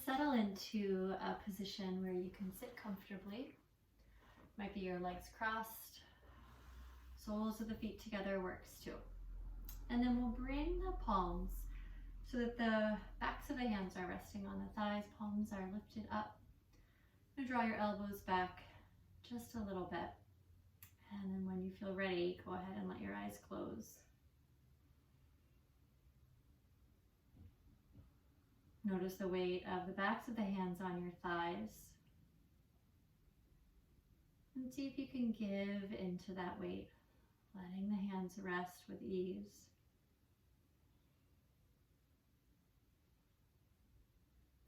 settle into a position where you can sit comfortably. Might be your legs crossed, soles of the feet together works too. And then we'll bring the palms so that the backs of the hands are resting on the thighs, palms are lifted up. You draw your elbows back just a little bit. And then when you feel ready, go ahead and let your eyes close. Notice the weight of the backs of the hands on your thighs. And see if you can give into that weight, letting the hands rest with ease.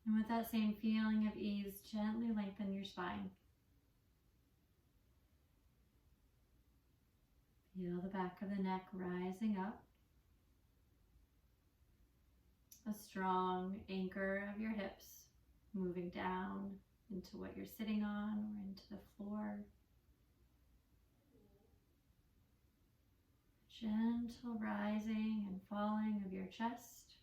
And with that same feeling of ease, gently lengthen your spine. Feel the back of the neck rising up. A strong anchor of your hips moving down into what you're sitting on or into the floor. Gentle rising and falling of your chest.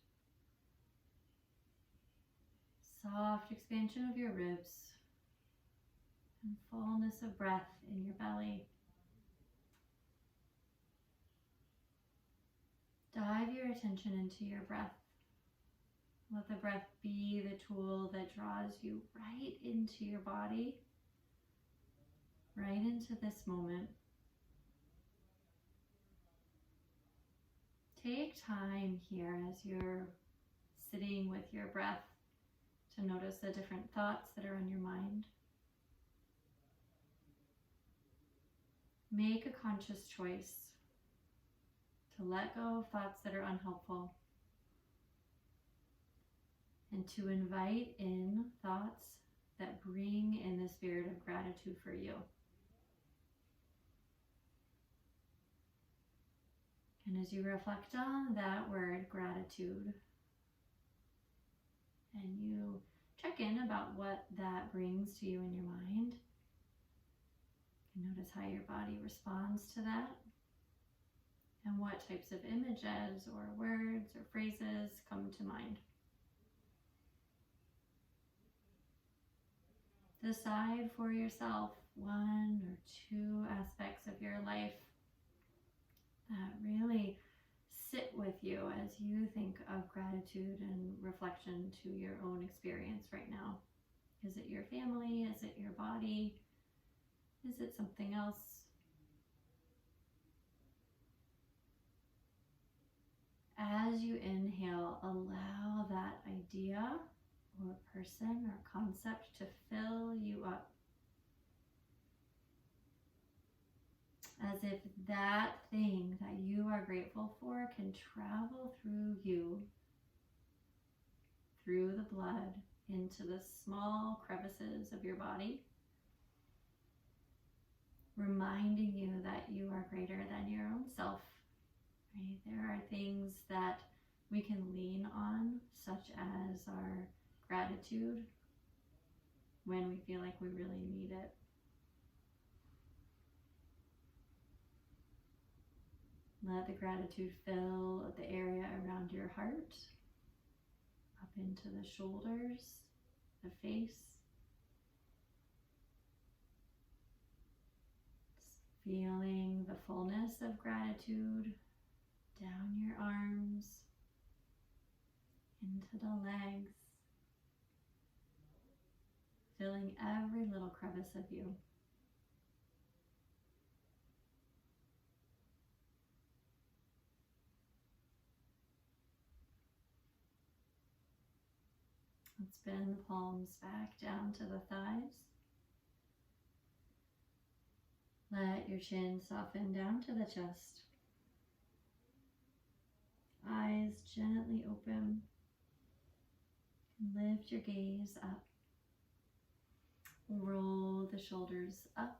Soft expansion of your ribs and fullness of breath in your belly. Dive your attention into your breath. Let the breath be the tool that draws you right into your body, right into this moment. Take time here as you're sitting with your breath to notice the different thoughts that are on your mind. Make a conscious choice to let go of thoughts that are unhelpful and to invite in thoughts that bring in the spirit of gratitude for you. And as you reflect on that word, gratitude, and you check in about what that brings to you in your mind, you notice how your body responds to that and what types of images or words or phrases come to mind. Decide for yourself one or two aspects of your life that really sit with you as you think of gratitude and reflection to your own experience right now. Is it your family? Is it your body? Is it something else? As you inhale, allow that idea or person or concept to fill you up. As if that thing that you are grateful for can travel through you, through the blood, into the small crevices of your body, reminding you that you are greater than your own self. Right? There are things that we can lean on, such as our gratitude, when we feel like we really need it. Let the gratitude fill the area around your heart, up into the shoulders, the face. Feeling the fullness of gratitude down your arms, into the legs, filling every little crevice of you. Let's bend the palms back down to the thighs. Let your chin soften down to the chest. Eyes gently open. Lift your gaze up. Roll the shoulders up,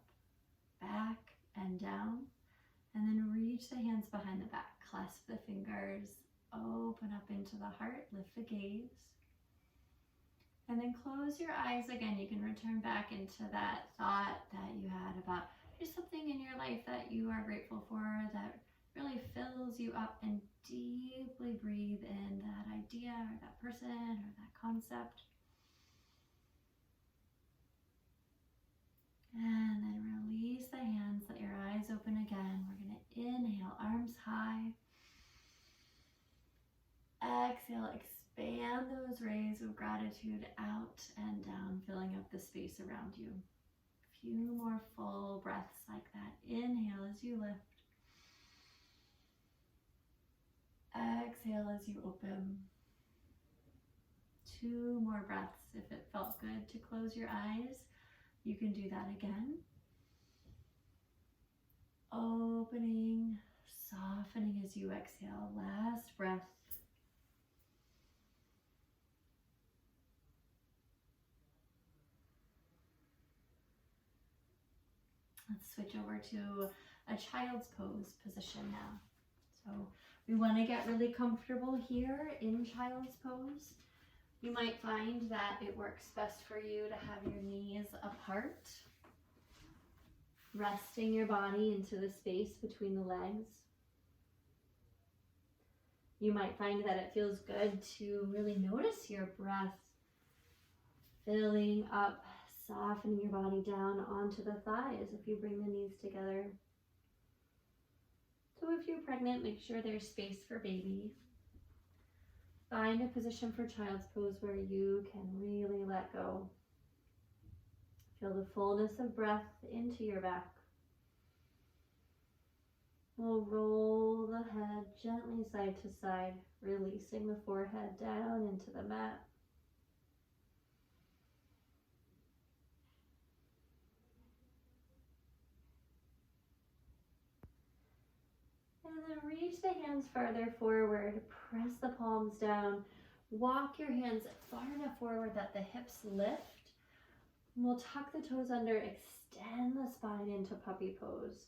back, and down. And then reach the hands behind the back. Clasp the fingers. Open up into the heart. Lift the gaze. And then close your eyes again. You can return back into that thought that you had about there's something in your life that you are grateful for that really fills you up, and deeply breathe in that idea or that person or that concept. And then release the hands, let your eyes open again. We're going to inhale, arms high. Exhale, expand those rays of gratitude out and down, filling up the space around you. A few more full breaths like that. Inhale as you lift. Exhale as you open. 2 more breaths. If it felt good to close your eyes, you can do that again. Opening, softening as you exhale. Last breath. Let's switch over to a child's pose position now. So we want to get really comfortable here in child's pose. You might find that it works best for you to have your knees apart, resting your body into the space between the legs. You might find that it feels good to really notice your breath filling up, softening your body down onto the thighs if you bring the knees together. So if you're pregnant, make sure there's space for baby. Find a position for child's pose where you can really let go. Feel the fullness of breath into your back. We'll roll the head gently side to side, releasing the forehead down into the mat. And then reach the hands farther forward, press the palms down, walk your hands far enough forward that the hips lift. And we'll tuck the toes under, extend the spine into puppy pose.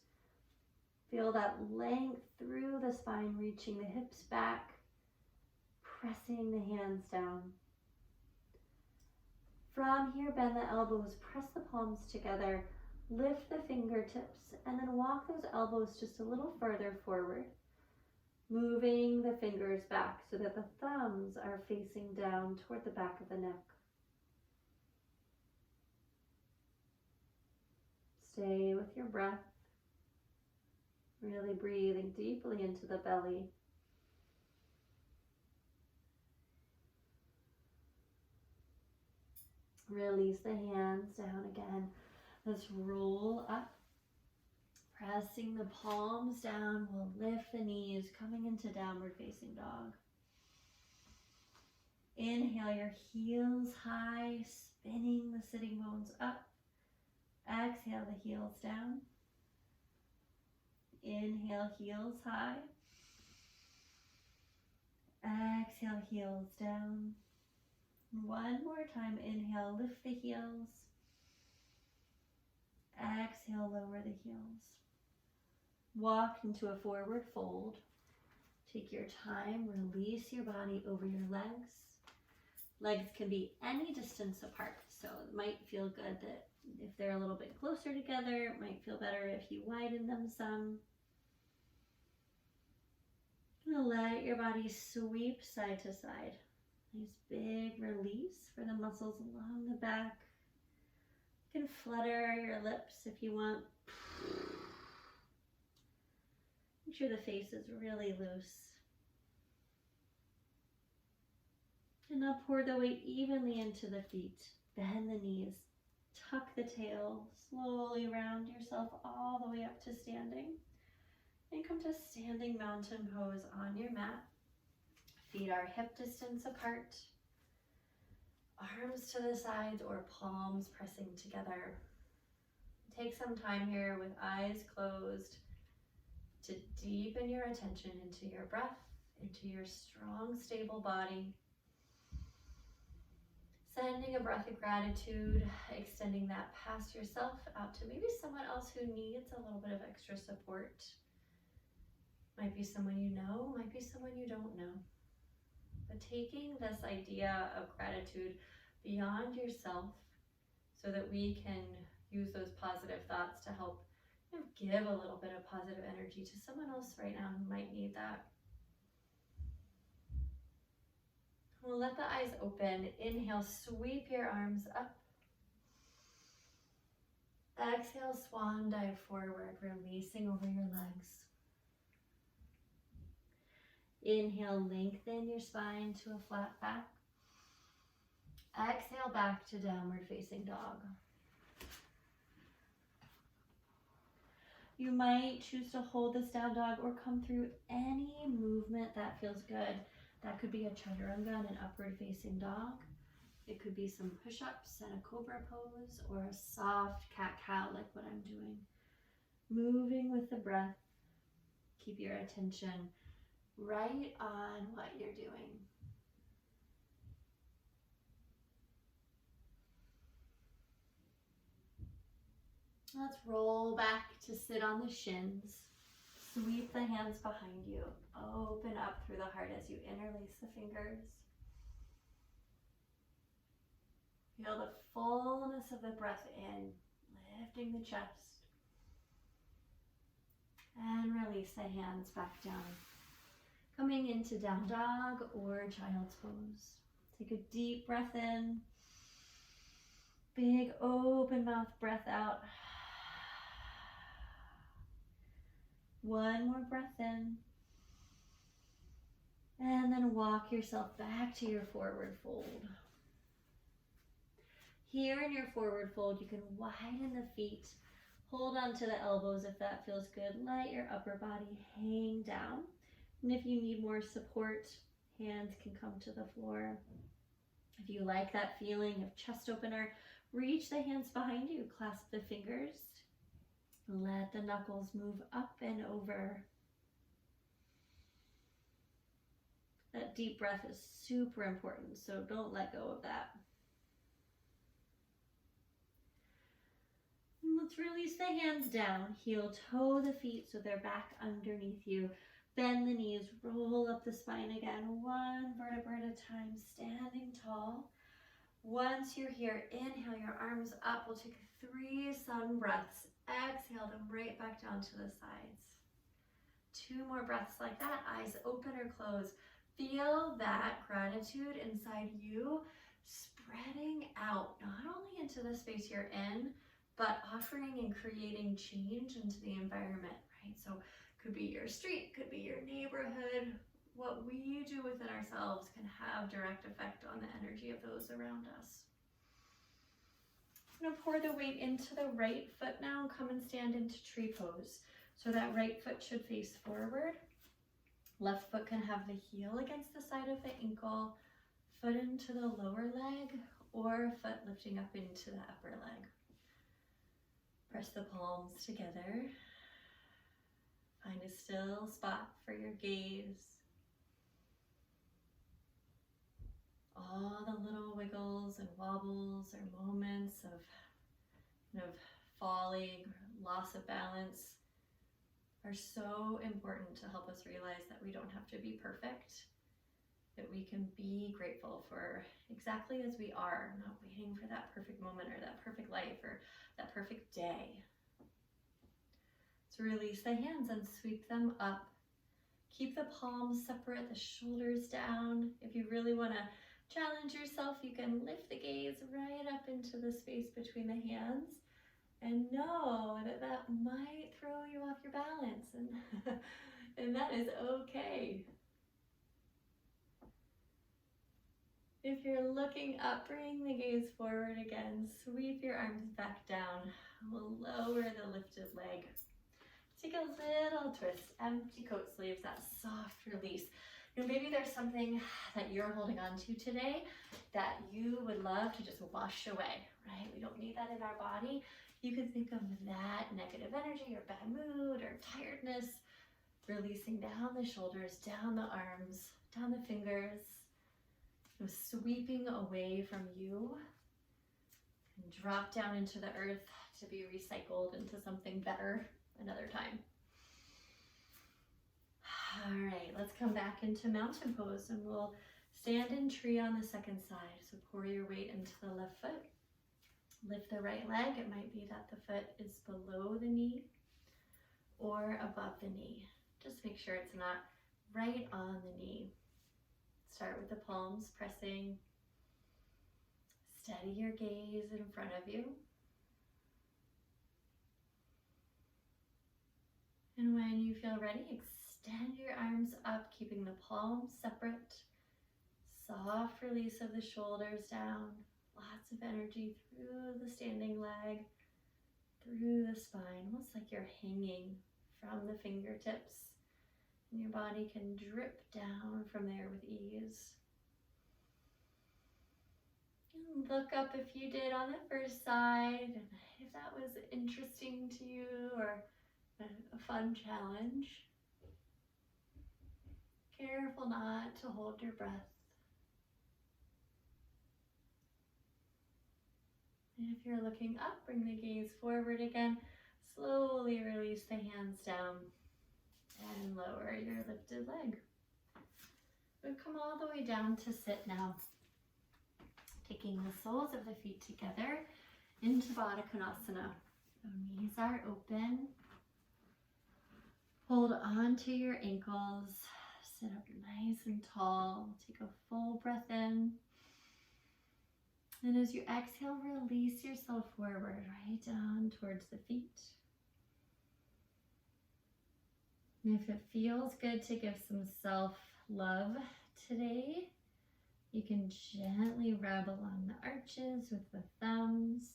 Feel that length through the spine, reaching the hips back, pressing the hands down. From here, bend the elbows, press the palms together, lift the fingertips, and then walk those elbows just a little further forward, moving the fingers back so that the thumbs are facing down toward the back of the neck. Stay with your breath, really breathing deeply into the belly. Release the hands down again. Let's roll up, pressing the palms down. We'll lift the knees, coming into downward facing dog. Inhale your heels high, spinning the sitting bones up. Exhale the heels down. Inhale, heels high. Exhale, heels down. One more time, inhale, lift the heels. Exhale, lower the heels. Walk into a forward fold. Take your time, release your body over your legs. Legs can be any distance apart, so it might feel good that if they're a little bit closer together, it might feel better if you widen them some. Let your body sweep side to side. Nice big release for the muscles along the back. You can flutter your lips if you want. Make sure the face is really loose. And now pour the weight evenly into the feet. Bend the knees. Tuck the tail. Slowly round yourself all the way up to standing. And come to standing mountain pose on your mat. Feet are hip distance apart. Arms to the sides or palms pressing together. Take some time here with eyes closed to deepen your attention into your breath, into your strong, stable body. Sending a breath of gratitude, extending that past yourself out to maybe someone else who needs a little bit of extra support. Might be someone you know, might be someone you don't know. But taking this idea of gratitude beyond yourself so that we can use those positive thoughts to help give a little bit of positive energy to someone else right now who might need that. We'll let the eyes open. Inhale, sweep your arms up. Exhale, swan dive forward, releasing over your legs. Inhale, lengthen your spine to a flat back. Exhale, back to downward facing dog. You might choose to hold this down dog or come through any movement that feels good. That could be a chaturanga and an upward facing dog. It could be some push-ups and a cobra pose or a soft cat-cow like what I'm doing. Moving with the breath. Keep your attention right on what you're doing. Let's roll back to sit on the shins. Sweep the hands behind you. Open up through the heart as you interlace the fingers. Feel the fullness of the breath in, lifting the chest. And release the hands back down. Coming into down dog or child's pose. Take a deep breath in. Big open mouth breath out. One more breath in. And then walk yourself back to your forward fold. Here in your forward fold, you can widen the feet. Hold on to the elbows if that feels good. Let your upper body hang down. And if you need more support, hands can come to the floor. If you like that feeling of chest opener, reach the hands behind you. Clasp the fingers. Let the knuckles move up and over. That deep breath is super important, so don't let go of that. Let's release the hands down. Heel toe the feet so they're back underneath you. Bend the knees, roll up the spine again. One vertebra at a time, standing tall. Once you're here, inhale your arms up. We'll take 3 sun breaths. Exhale them right back down to the sides. 2 more breaths like that. Eyes open or close. Feel that gratitude inside you spreading out, not only into the space you're in, but offering and creating change into the environment, right? So could be your street, could be your neighborhood. What we do within ourselves can have direct effect on the energy of those around us. I'm gonna pour the weight into the right foot now. Come and stand into tree pose. So that right foot should face forward. Left foot can have the heel against the side of the ankle, foot into the lower leg, or foot lifting up into the upper leg. Press the palms together. Find a still spot for your gaze. All the little wiggles and wobbles or moments of falling, loss of balance are so important to help us realize that we don't have to be perfect, that we can be grateful for exactly as we are, not waiting for that perfect moment or that perfect life or that perfect day. So release the hands and sweep them up. Keep the palms separate, the shoulders down. If you really want to challenge yourself, you can lift the gaze right up into the space between the hands and know that that might throw you off your balance, and that is okay. If you're looking up, bring the gaze forward again. Sweep your arms back down. We'll lower the lifted leg. Take a little twist, empty coat sleeves, that soft release. Maybe there's something that you're holding on to today that you would love to just wash away, right? We don't need that in our body. You can think of that negative energy or bad mood or tiredness, releasing down the shoulders, down the arms, down the fingers, sweeping away from you and drop down into the earth to be recycled into something better another time. All right, let's come back into mountain pose and we'll stand in tree on the second side. So pour your weight into the left foot. Lift the right leg. It might be that the foot is below the knee or above the knee. Just make sure it's not right on the knee. Start with the palms pressing. Steady your gaze in front of you. And when you feel ready, extend your arms up, keeping the palms separate. Soft release of the shoulders down. Lots of energy through the standing leg, through the spine, almost like you're hanging from the fingertips. And your body can drip down from there with ease. And look up if you did on the first side, and if that was interesting to you or a fun challenge. Careful not to hold your breath. And if you're looking up, bring the gaze forward again. Slowly release the hands down and lower your lifted leg. We'll come all the way down to sit now. Taking the soles of the feet together into Baddha Konasana. So knees are open. Hold on to your ankles. Sit up nice and tall. Take a full breath in. And as you exhale, release yourself forward, right down towards the feet. And if it feels good to give some self-love today, you can gently rub along the arches with the thumbs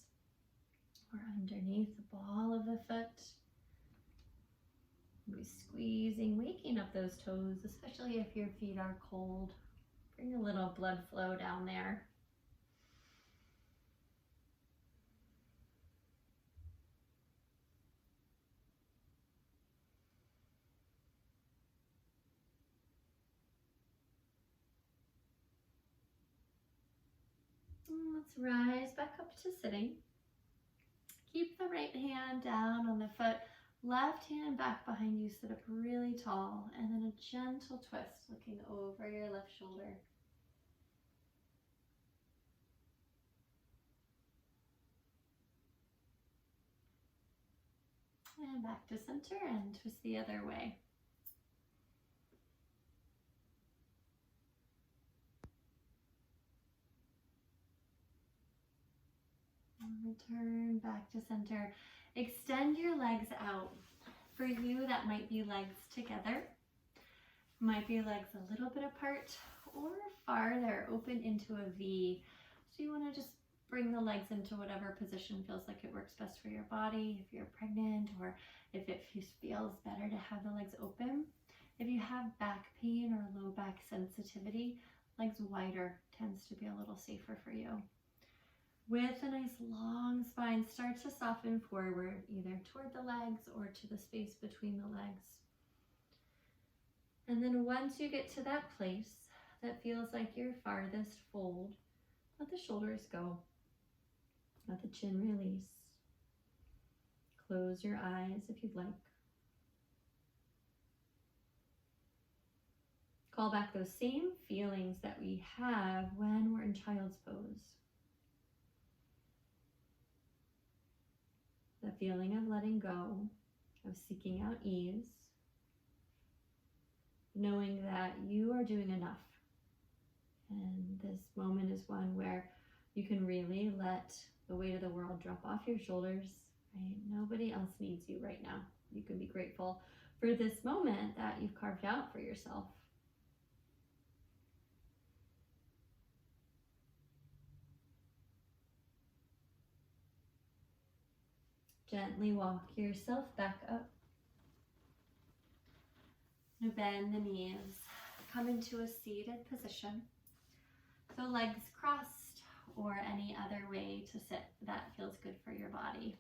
or underneath the ball of the foot. Be squeezing, waking up those toes, especially if your feet are cold. Bring a little blood flow down there. Let's rise back up to sitting. Keep the right hand down on the foot, left hand back behind you, sit up really tall, and then a gentle twist looking over your left shoulder. And back to center and twist the other way. Return back to center. Extend your legs out. For you, that might be legs together. Might be legs a little bit apart or farther, open into a V. So you want to just bring the legs into whatever position feels like it works best for your body. If you're pregnant or if it feels better to have the legs open. If you have back pain or low back sensitivity, legs wider tends to be a little safer for you. With a nice long spine, start to soften forward, either toward the legs or to the space between the legs. And then once you get to that place that feels like your farthest fold, let the shoulders go. Let the chin release. Close your eyes if you'd like. Call back those same feelings that we have when we're in child's pose. The feeling of letting go, of seeking out ease, knowing that you are doing enough. And this moment is one where you can really let the weight of the world drop off your shoulders, right? Nobody else needs you right now. You can be grateful for this moment that you've carved out for yourself. Gently walk yourself back up. Now bend the knees. Come into a seated position. So legs crossed or any other way to sit that feels good for your body.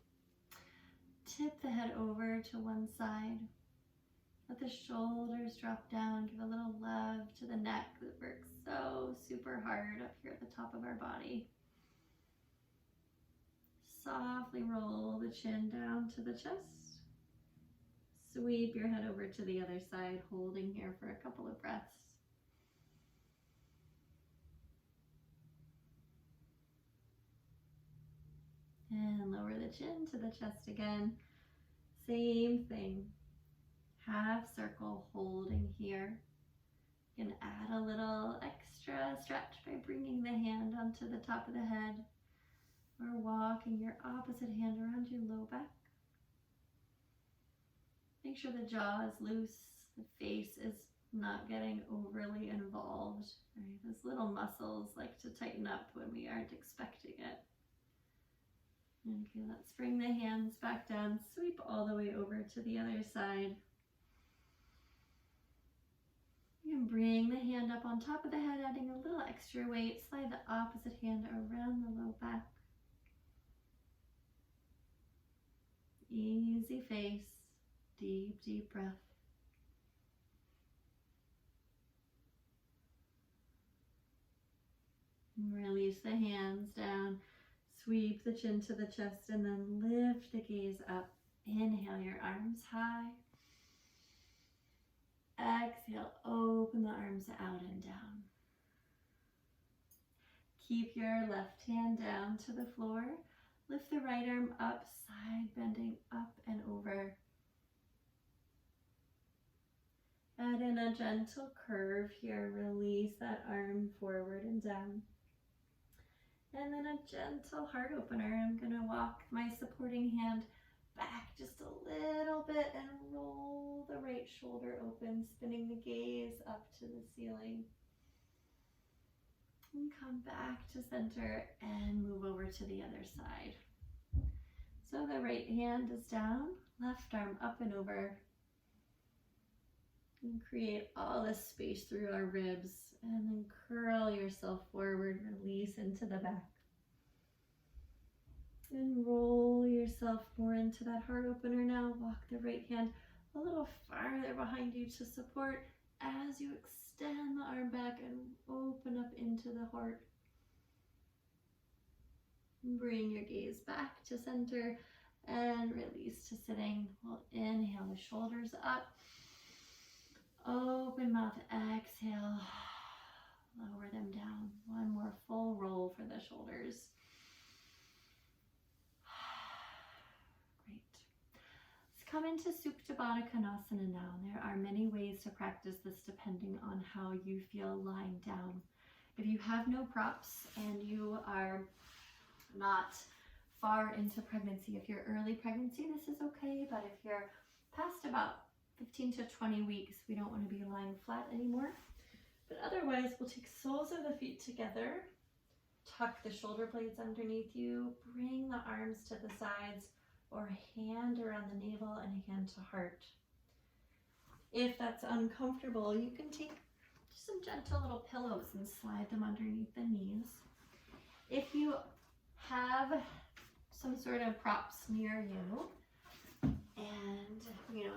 Tip the head over to one side. Let the shoulders drop down. Give a little love to the neck that works so super hard up here at the top of our body. Softly roll the chin down to the chest. Sweep your head over to the other side, holding here for a couple of breaths. And lower the chin to the chest again. Same thing. Half circle, holding here. You can add a little extra stretch by bringing the hand onto the top of the head. Or walking your opposite hand around your low back. Make sure the jaw is loose, the face is not getting overly involved. Right? Those little muscles like to tighten up when we aren't expecting it. Okay, let's bring the hands back down, sweep all the way over to the other side. You can bring the hand up on top of the head, adding a little extra weight. Slide the opposite hand around the low back. Easy face, deep, deep breath. Release the hands down, sweep the chin to the chest, and then lift the gaze up. Inhale your arms high. Exhale, open the arms out and down. Keep your left hand down to the floor. Lift the right arm up, side bending up and over. Add in a gentle curve here. Release that arm forward and down. And then a gentle heart opener. I'm going to walk my supporting hand back just a little bit and roll the right shoulder open, spinning the gaze up to the ceiling. And come back to center and move over to the other side. So the right hand is down, left arm up and over. And create all this space through our ribs, and then curl yourself forward, release into the back. And roll yourself more into that heart opener now. Walk the right hand a little farther behind you to support as you extend the arm back and open up into the heart. Bring your gaze back to center and release to sitting. We'll inhale the shoulders up. Open mouth, exhale. Lower them down. One more full roll for the shoulders. Great. Let's come into Supta Baddha Konasana now. There are many ways to practice this depending on how you feel lying down. If you have no props and you are not far into pregnancy, if you're early pregnancy, this is okay, but if you're past about 15 to 20 weeks, we don't want to be lying flat anymore. But otherwise, we'll take soles of the feet together, tuck the shoulder blades underneath you, bring the arms to the sides, or a hand around the navel and a hand to heart. If that's uncomfortable, you can take just some gentle little pillows and slide them underneath the knees. If you have some sort of props near you,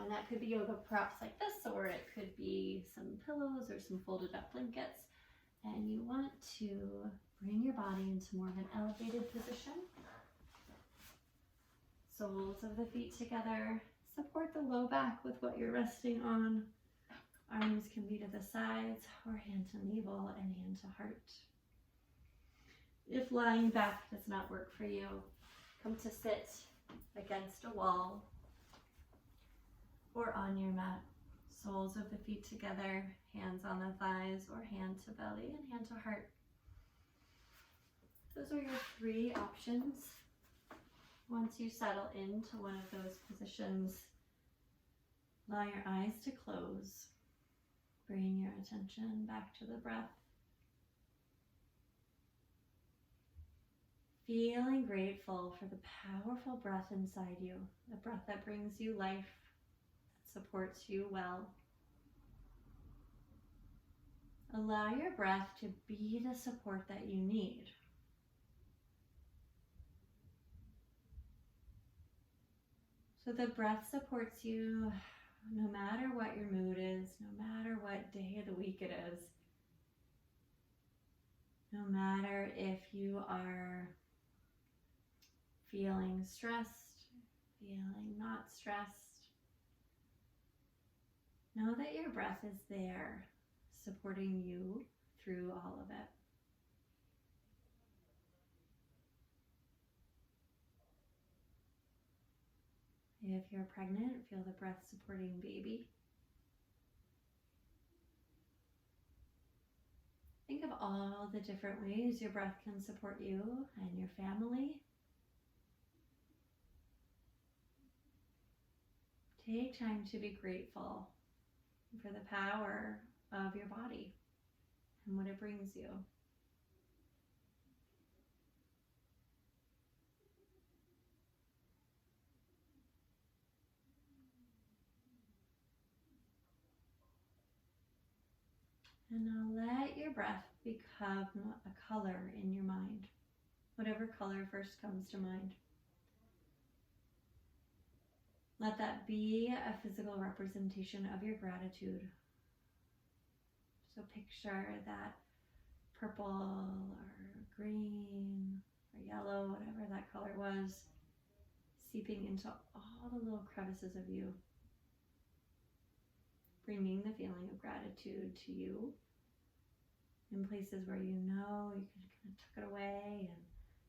and that could be yoga props like this, or it could be some pillows or some folded up blankets, and you want to bring your body into more of an elevated position. Soles of the feet together. Support the low back with what you're resting on. Arms can be to the sides, or hand to navel and hand to heart. If lying back does not work for you, come to sit against a wall or on your mat. Soles of the feet together, hands on the thighs, or hand to belly and hand to heart. Those are your three options. Once you settle into one of those positions, allow your eyes to close. Bring your attention back to the breath. Feeling grateful for the powerful breath inside you, the breath that brings you life, that supports you well. Allow your breath to be the support that you need. So the breath supports you no matter what your mood is, no matter what day of the week it is, no matter if you are feeling stressed, feeling not stressed. Know that your breath is there, supporting you through all of it. If you're pregnant, feel the breath supporting baby. Think of all the different ways your breath can support you and your family. Take time to be grateful for the power of your body and what it brings you. And now let your breath become a color in your mind, whatever color first comes to mind. Let that be a physical representation of your gratitude. So picture that purple or green or yellow, whatever that color was, seeping into all the little crevices of you, bringing the feeling of gratitude to you in places where you know you can kind of tuck it away,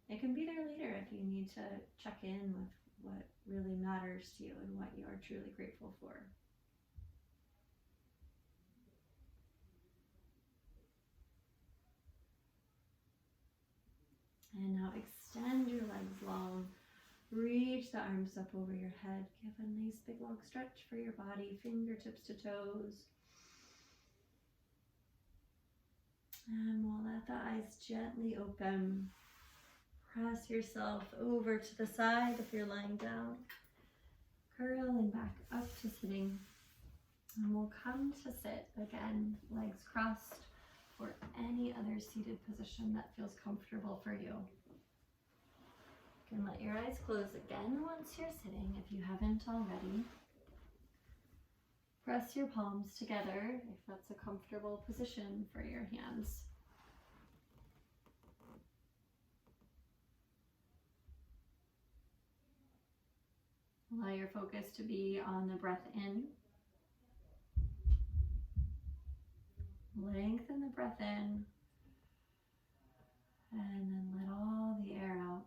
and it can be there later if you need to check in with what really matters to you and what you are truly grateful for. And now extend your legs long. Reach the arms up over your head. Give a nice big long stretch for your body, fingertips to toes. And we'll let the eyes gently open. Press yourself over to the side if you're lying down. Curling back up to sitting. And we'll come to sit again, legs crossed, or any other seated position that feels comfortable for you. You can let your eyes close again once you're sitting if you haven't already. Press your palms together if that's a comfortable position for your hands. Allow your focus to be on the breath in. Lengthen the breath in, and then let all the air out.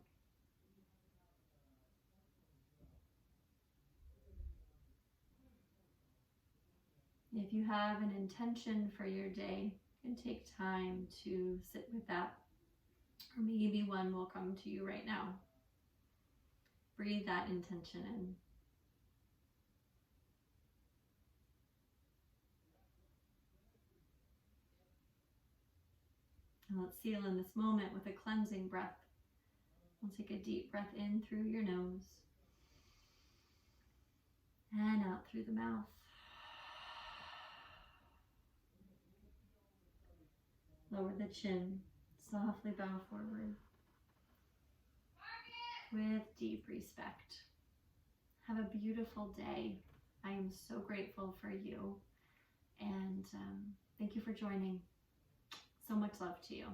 If you have an intention for your day, you can take time to sit with that. Or maybe one will come to you right now. Breathe that intention in. And let's seal in this moment with a cleansing breath. We'll take a deep breath in through your nose and out through the mouth. Lower the chin, softly bow forward with deep respect. Have a beautiful day. I am so grateful for you, and thank you for joining. So much love to you.